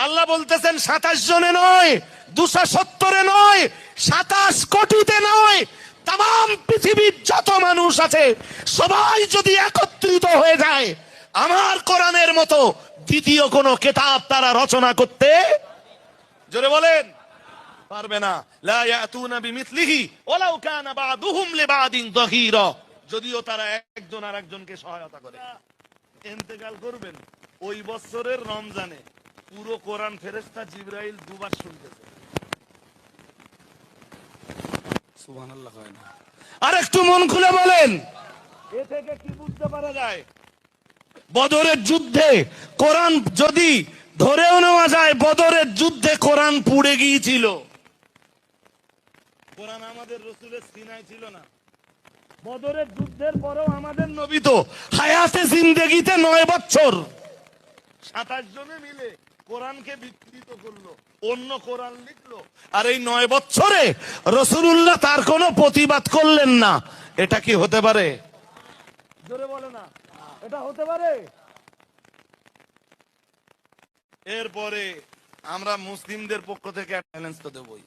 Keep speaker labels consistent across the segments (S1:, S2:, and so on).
S1: আল্লাহ বলতেছেন 27 জনে নয়, 270 নয়, 27 কোটিতে নয়, তাম পৃথিবীর যত মানুষ আছে সবাই যদি একত্রিত হয়ে যায়, আমার কোরআনের মতো দ্বিতীয় কোন কিতাব তারা রচনা করতে, জোরে বলেন, পারবে না। লা ইয়াতুনা বিমিথলিহি ওয়ালাউ কানা বাদুহুম লিবাদিন যাহিরা, যদিও তারা একজন আরেকজনকে সহায়তা করে। ইন্তেকাল করবেন ওই বছরের রমজানে পুরো কোরআন ফেরেশতা জিবরাইল দুবার শুনতেছে। সুবহানাল্লাহ হয় না? আর একটু মন খুলে বলেন, এ থেকে কি বুঝতে পারা যায়? বদরের যুদ্ধে কোরআন যদি ধরেও নেওয়া যায়, বদরের যুদ্ধে কোরআন পুড়ে গিয়েছিল। কোরআন আমাদের রাসূলের সিনায় ছিল না। বদরের যুদ্ধের পরেও আমাদের নবী তো হায়াতে জিন্দেগিতে 9 বছর 27 জনে মিলে কোরআনকে বিকৃত করলো, অন্য কোরআন লিখলো, আর এই 9 বছরে রাসূলুল্লাহ তার কোনো প্রতিবাদ করলেন না। এটা কি হতে পারে? জোরে বলে না, এটা হতে পারে? এরপরে আমরা মুসলিমদের পক্ষ থেকে চ্যালেঞ্জ তো দেবই।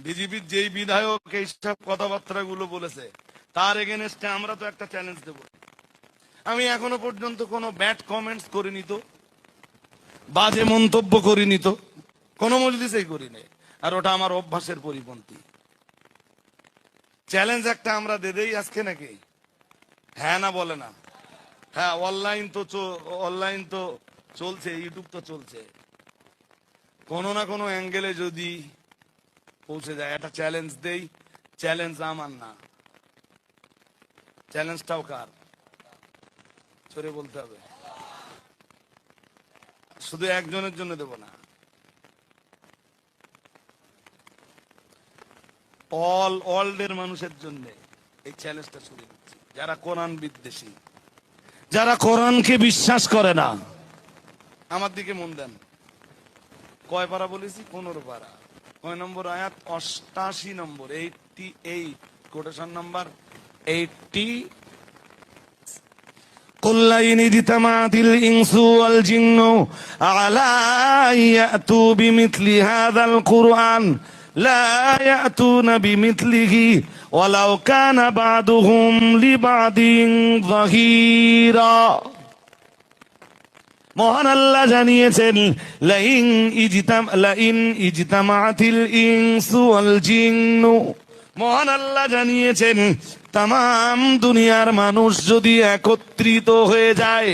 S1: বিজেপির যেই বিধায়ক এইসব কথাবার্তা গুলো বলেছে তার এগেনস্টে আমরা তো একটা চ্যালেঞ্জ দেব। আমি এখনো পর্যন্ত কোনো ব্যাড কমেন্টস করিনি, তো বাজে মন্তব্য করিনি, তো কোনো মজলিসেই করিনি, আর ওটা আমার অভ্যাসের পরিপন্থী। চ্যালেঞ্জ একটা আমরা দেই আজকে, নাকি? হ্যাঁ না বলে না? হ্যাঁ, অনলাইন তো চলছে, ইউটিউব তো চলছে, কোনো না কোনো অ্যাঙ্গেলে যদি পৌঁছে যায়, একটা চ্যালেঞ্জ দেই। চ্যালেঞ্জ আমার না, চ্যালেঞ্জটাও কার? সরে বলতে হবে। শুধু একজনের জন্য দেব না, অল ওয়ার্ল্ডের মানুষের জন্য এই চ্যালেঞ্জটা ছড়িয়ে দিচ্ছি। যারা কোরআন বিদ্বেষী, যারা কোরআনকে বিশ্বাস করে না, আমার দিকে মন দেন। কয় পারা বলেছি? 15 পারা। কয় নম্বর আয়াত? 88 নম্বর, 88, কোটেশন নাম্বার 80। قل إن اجتمعت الإنس والجن على أن يأتوا بمثل هذا القرآن لا يأتون بمثله ولو كان بعضهم لبعض ظهيرا। মহান আল্লাহ জানিয়েছেন, লাইন ইজতামাআতিল ইনসু ওয়াল জিন্নু, মহান আল্লাহ জানিয়েছেন তামাম দুনিয়ার মানুষ যদি একত্রিত হয়ে যায়,